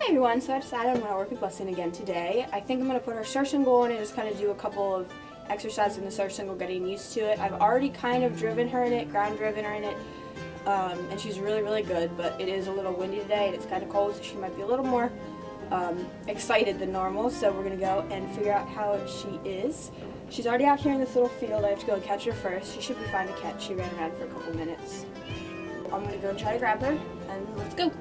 everyone, so I decided I'm going to work with Blessing again today. I think I'm going to put her circingle on and just kind of do a couple of exercises in the circingle, getting used to it. I've already kind of driven her in it, ground driven her in it, and she's really, really good, but it is a little windy today and it's kind of cold, so she might be a little more excited than normal, so we're going to go and figure out how she is. She's already out here in this little field. I have to go and catch her first. She should be fine to catch. She ran around for a couple minutes. I'm going to go and try to grab her, and let's go.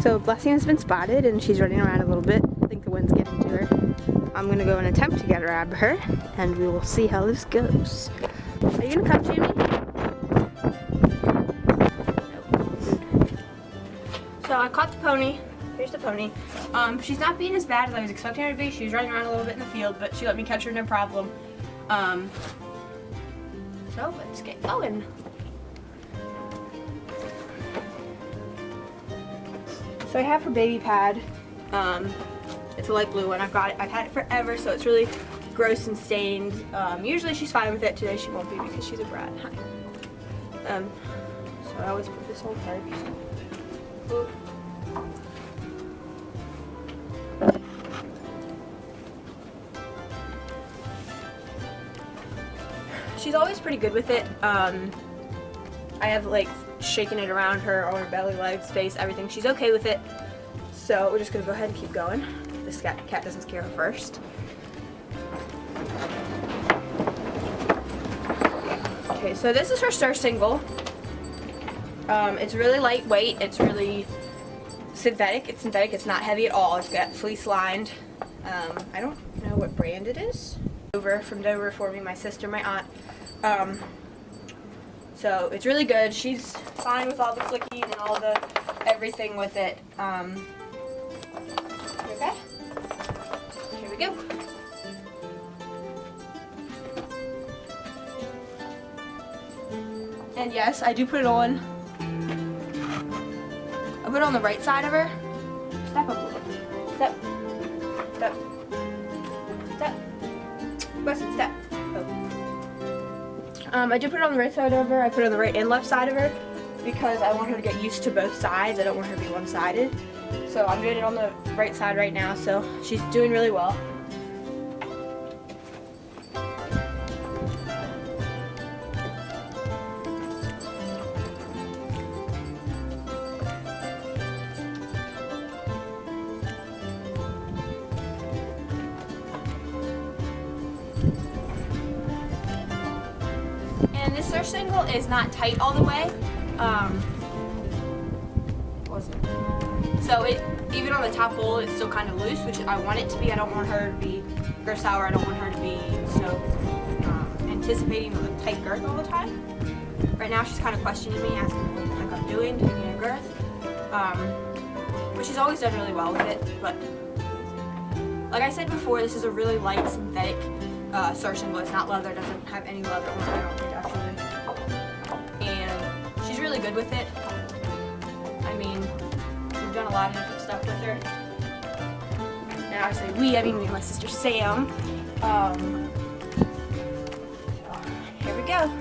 So Blessing has been spotted and she's running around a little bit. I think the wind's getting to her. I'm going to go and attempt to grab her, and we will see how this goes. Are you going to come to me? So I caught the pony. Here's the pony. She's not being as bad as I was expecting her to be. She was running around a little bit in the field, but she let me catch her no problem. So let's get going. So I have her baby pad. It's a light blue one. I've had it forever, so it's really gross and stained. Usually she's fine with it. Today she won't be because she's a brat. So I always put this on first. Ooh. She's always pretty good with it. I have like shaking it around her, all her belly, legs, face, everything. She's okay with it. So we're just gonna go ahead and keep going. This cat doesn't scare her first. Okay, so this is her circingle. It's really lightweight. It's really synthetic. It's synthetic. It's not heavy at all. It's got fleece lined. I don't know what brand it is. From Dover for me, my sister, my aunt. So it's really good. She's fine with all the flicking and all the everything with it. Okay? Here we go. And yes, I do put it on. I put it on the right side of her. Step up a little. Step. Step. Step. Weston, step. I do put it on the right side of her. I put it on the right and left side of her because I want her to get used to both sides. I don't want her to be one-sided. So I'm doing it on the right side right now, so she's doing really well. And this circingle is not tight all the way. So it, even on the top hole, it's still kind of loose, which I want it to be. I don't want her to be girth sour. I don't want her to be so anticipating the tight girth all the time. Right now she's kind of questioning me, asking what the heck I'm doing, taking a girth. But she's always done really well with it. But like I said before, this is a really light synthetic circingle. It's not leather. It doesn't have any leather on it, I don't think, actually. And she's really good with it. I mean, we've done a lot of different stuff with her. Now I say we, I mean me and my sister Sam. Here we go.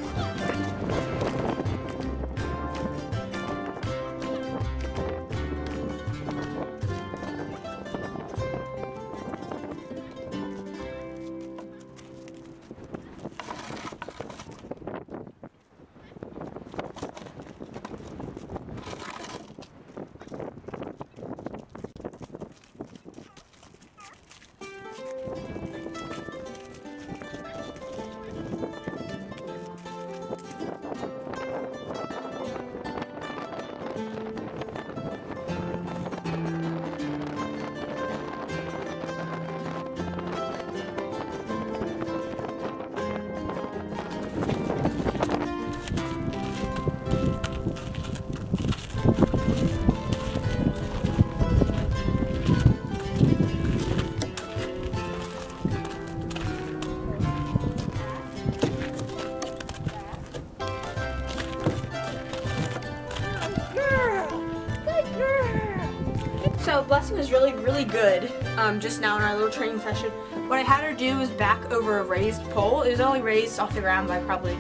So Blessing was really, really good just now in our little training session. What I had her do was back over a raised pole. It was only raised off the ground by probably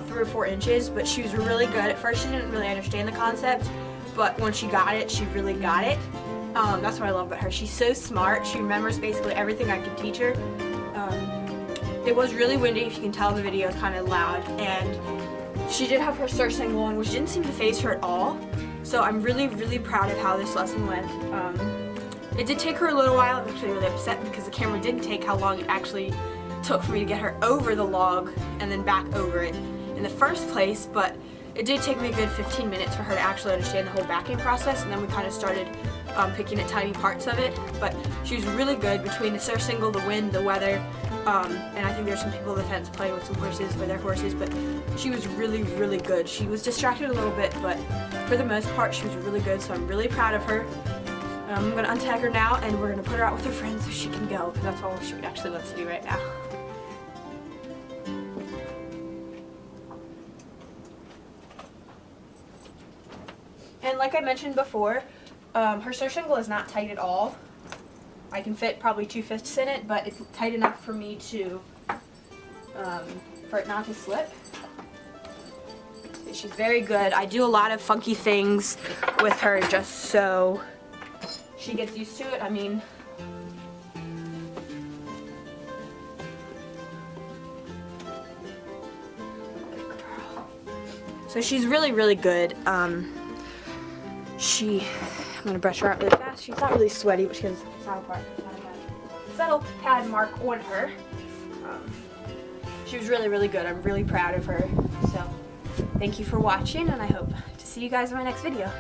3 or 4 inches, but she was really good. At first she didn't really understand the concept, but once she got it, she really got it. That's what I love about her. She's so smart. She remembers basically everything I can teach her. It was really windy, if you can tell in the video, it's kind of loud, and she did have her circingle on, which didn't seem to faze her at all. So I'm really, really proud of how this lesson went. It did take her a little while. I'm actually really upset because the camera didn't take how long it actually took for me to get her over the log and then back over it in the first place, but it did take me a good 15 minutes for her to actually understand the whole backing process, and then we kind of started picking at tiny parts of it. But she was really good between the circingle, the wind, the weather, and I think there's some people on the fence playing with some horses, with their horses, but she was really, really good. She was distracted a little bit, but for the most part, she was really good, so I'm really proud of her. I'm going to untag her now, and we're going to put her out with her friends so she can go, because that's all she actually wants to do right now. And like I mentioned before, her circingle is not tight at all. I can fit probably 2/5 in it, but it's tight enough for me to, for it not to slip. She's very good. I do a lot of funky things with her just so she gets used to it. I mean, so she's really, really good. I'm gonna brush her out really fast. She's not really sweaty, but she has a settle pad mark on her. She was really, really good. I'm really proud of her. So thank you for watching, and I hope to see you guys in my next video.